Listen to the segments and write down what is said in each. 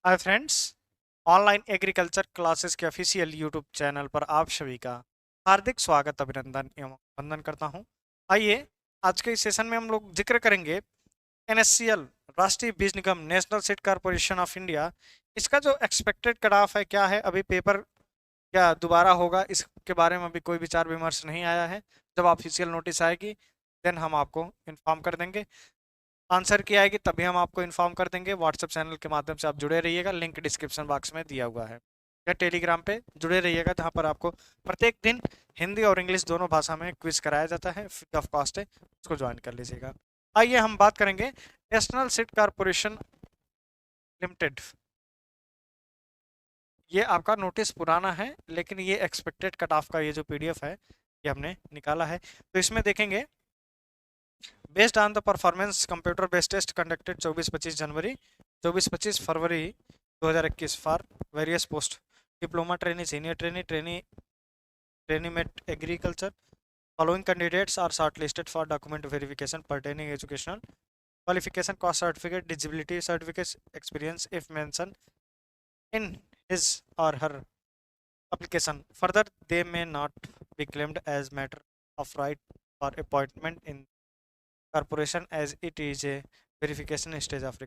Hi friends, online agriculture classes के official YouTube channel पर आप सभी का हार्दिक स्वागत अभिनंदन एवं वंदन करता हूं। आइए आज के इस सेशन में हम लोग जिक्र करेंगे एनएससीएल राष्ट्रीय बीज निगम National Seed Corporation of India. इसका जो एक्सपेक्टेड कट ऑफ है क्या है, अभी पेपर क्या दोबारा होगा इसके बारे में अभी कोई विचार विमर्श नहीं आया है। जब ऑफिशियल नोटिस आएगी देन हम आपको इन्फॉर्म कर देंगे। आंसर की आएगी तभी हम आपको इन्फॉर्म कर देंगे। व्हाट्सएप चैनल के माध्यम से आप जुड़े रहिएगा, लिंक डिस्क्रिप्शन बॉक्स में दिया हुआ है, या टेलीग्राम पे जुड़े रहिएगा जहाँ पर आपको प्रत्येक दिन हिंदी और इंग्लिश दोनों भाषा में क्विज कराया जाता है, फ्री ऑफ कॉस्ट है, उसको ज्वाइन कर लीजिएगा। आइए हम बात करेंगे नेशनल सीड कॉर्पोरेशन लिमिटेड। ये आपका नोटिस पुराना है लेकिन ये एक्सपेक्टेड कट ऑफ का ये जो पीडीएफ है ये हमने निकाला है। तो इसमें देखेंगे based on the performance computer based test conducted 24-25 January 24-25 February 2021 for various post diploma trainee, senior trainee, trainee mate agriculture. Following candidates are shortlisted for document verification pertaining educational qualification, caste certificate, disability certificates, experience if mentioned in his or her application. Further, they may not be claimed as matter of right for appointment in corporation as it is a verification stage of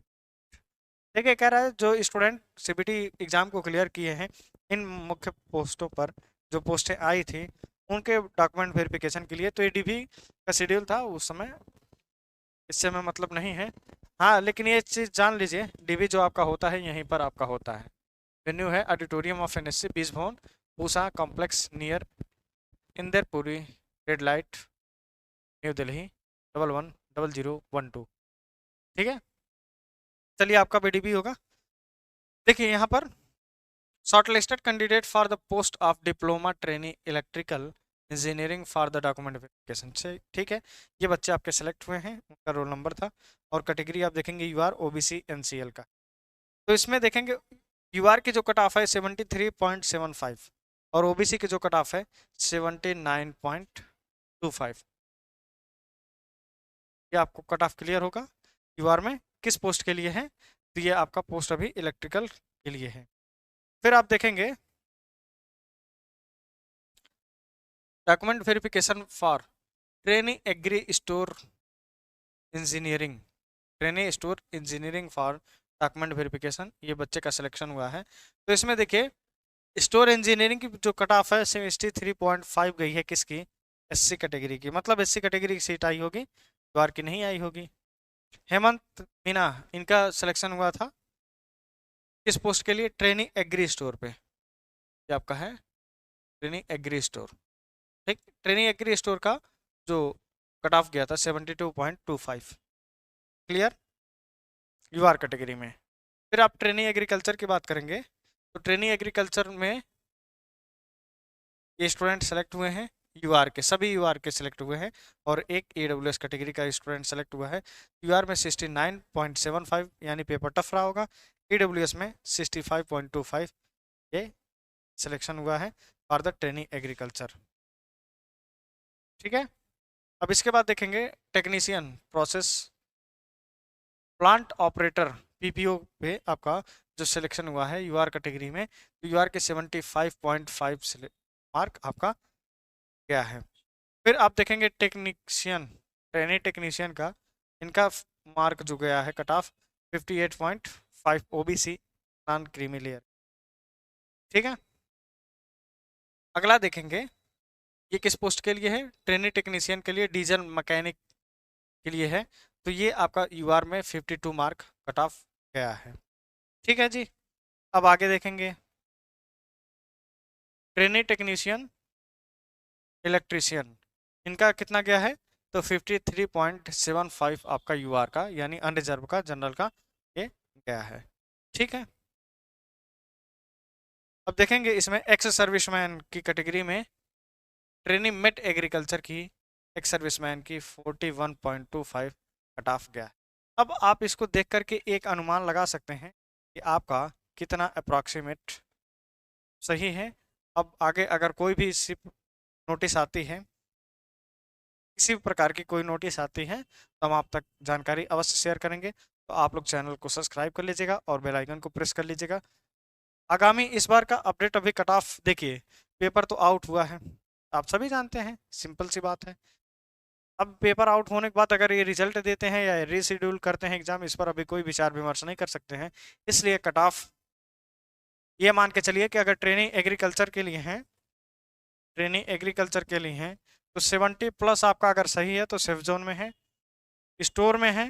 देखिए कह रहा है जो student CBT exam को clear किए हैं इन मुख्य पोस्टों पर जो पोस्टें आई थी उनके डॉक्यूमेंट वेरिफिकेशन के लिए, तो ये डीबी का शेड्यूल था उस समय, इससे हमें मतलब नहीं है। हाँ लेकिन ये चीज़ जान लीजिए, डीबी जो आपका होता है यहीं पर आपका होता है। वेन्यू है ऑडिटोरियम ऑफ एनएससी बीज भवन, Pusa complex near Inderpuri red light, new Delhi 110012। ठीक है, चलिए आपका बीडीबी होगा। देखिए यहाँ पर shortlisted candidate for the post of diploma trainee electrical engineering for the document verification से, ठीक है, ये बच्चे आपके सेलेक्ट हुए हैं, उनका रोल नंबर था और कैटेगरी आप देखेंगे यूआर ओबीसी एनसीएल का। तो इसमें देखेंगे यूआर की जो कट ऑफ है 73.75 और ओबीसी की जो कट ऑफ है 79.25। ये आपको कट ऑफ क्लियर होगा। यूआर में किस पोस्ट के लिए है, तो ये आपका पोस्ट अभी इलेक्ट्रिकल के लिए है। फिर आप देखेंगे document verification for trainee agri store engineering, trainee store engineering for document verification, ये बच्चे का सिलेक्शन हुआ है। तो इसमें देखिए स्टोर इंजीनियरिंग की जो कट ऑफ है 73.5 गई है किसकी, एससी कैटेगरी की, मतलब एससी कैटेगरी की सीट आई होगी, द्वार की नहीं आई होगी। हेमंत मीना इनका सिलेक्शन हुआ था किस पोस्ट के लिए, ट्रेनी एग्री स्टोर पे, ये आपका है ट्रेनी एग्री स्टोर। ठीक, ट्रेनी एग्री स्टोर का जो कट ऑफ गया था 72.25, क्लियर, यूआर कैटेगरी में। फिर आप ट्रेनी एग्रीकल्चर की बात करेंगे तो ट्रेनी एग्रीकल्चर में ये स्टूडेंट सेलेक्ट हुए हैं, यूआर के सभी यूआर के सिलेक्ट हुए हैं और एक ईडब्ल्यूएस कैटेगरी का स्टूडेंट सेलेक्ट हुआ है। यूआर में 69.75 यानी पेपर टफ रहा होगा, ईडब्ल्यूएस में 65.25 ये सिलेक्शन हुआ है फॉर द ट्रेनिंग एग्रीकल्चर। ठीक है, अब इसके बाद देखेंगे technician process plant operator PPO पे आपका जो सिलेक्शन हुआ है यूआर कैटेगरी में, तो यूआर के 75.5 मार्क आपका गया है। फिर आप देखेंगे टेक्नीशियन ट्रेनी टेक्नीशियन का, इनका मार्क जो गया है cut off 58.5 OBC non creamy layer. ठीक है, अगला देखेंगे ये किस पोस्ट के लिए है, ट्रेनी टेक्नीशियन के लिए, डीजल मैकेनिक के लिए है, तो ये आपका यूआर में 52 मार्क कट ऑफ गया है। ठीक है जी, अब आगे देखेंगे ट्रेनी टेक्नीशियन इलेक्ट्रीशियन, इनका कितना गया है, तो 53.75 आपका यूआर का यानी अनरिजर्व का जनरल का ये गया है। ठीक है, अब देखेंगे इसमें एक्स सर्विसमैन की कैटेगरी में ट्रेनी मेट एग्रीकल्चर की एक्स सर्विसमैन की 41.25 कट ऑफ गया है। अब आप इसको देख करके एक अनुमान लगा सकते हैं कि आपका कितना अप्रॉक्सीमेट सही है। अब आगे अगर कोई भी नोटिस आती है, किसी भी प्रकार की कोई नोटिस आती है तो हम आप तक जानकारी अवश्य शेयर करेंगे। तो आप लोग चैनल को सब्सक्राइब कर लीजिएगा और बेल आइकन को प्रेस कर लीजिएगा। आगामी इस बार का अपडेट, अभी कट ऑफ देखिए, पेपर तो आउट हुआ है, आप सभी जानते हैं, सिंपल सी बात है। अब पेपर आउट होने के बाद अगर ये रिजल्ट देते हैं या रीशेड्यूल करते हैं एग्जाम, इस पर अभी कोई विचार विमर्श नहीं कर सकते हैं। इसलिए कट ऑफ ये मान के चलिए कि अगर ट्रेनिंग एग्रीकल्चर के लिए हैं, ट्रेनिंग एग्रीकल्चर के लिए हैं, तो 70 प्लस आपका अगर सही है तो सेफ जोन में है, स्टोर में है,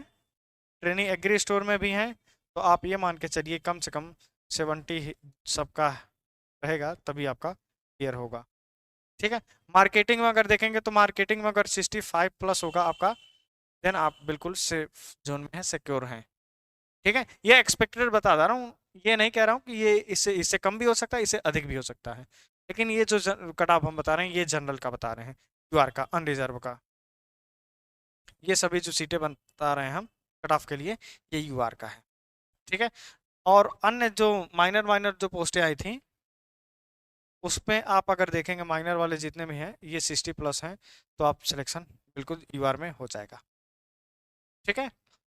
ट्रेनिंग एग्री स्टोर में भी है, तो आप ये मान के चलिए कम से कम 70 सबका रहेगा, तभी आपका क्लियर होगा। ठीक है, मार्केटिंग में अगर देखेंगे तो मार्केटिंग में अगर 65 प्लस होगा आपका, देन आप बिल्कुल सेफ जोन में है, सिक्योर हैं। ठीक है, ये एक्सपेक्टेड बता रहा हूँ, ये नहीं कह रहा हूँ कि ये इससे इससे कम भी हो सकता है, इससे अधिक भी हो सकता है, लेकिन ये जो कट ऑफ हम बता रहे हैं ये जनरल का बता रहे हैं, यूआर का, अनरिजर्व का। ये सभी जो सीटें बता रहे हैं हम कट ऑफ के लिए, ये यूआर का है। ठीक है, और अन्य जो माइनर माइनर जो पोस्टें आई थी उसमें आप अगर देखेंगे माइनर वाले जितने भी हैं ये 60 प्लस हैं, तो आप सिलेक्शन बिल्कुल यूआर में हो जाएगा। ठीक है,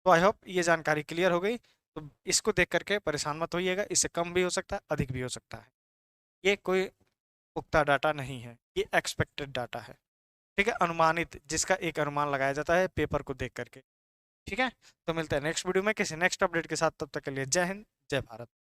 तो आई होप ये जानकारी क्लियर हो गई। तो इसको देख करके परेशान मत होइएगा, इससे कम भी हो सकता है, अधिक भी हो सकता है, ये कोई पुख्ता डाटा नहीं है, ये एक्सपेक्टेड डाटा है। ठीक है, अनुमानित, जिसका एक अनुमान लगाया जाता है पेपर को देख करके। ठीक है, तो मिलते हैं नेक्स्ट वीडियो में किसी नेक्स्ट अपडेट के साथ, तब तक के लिए जय हिंद, जय भारत।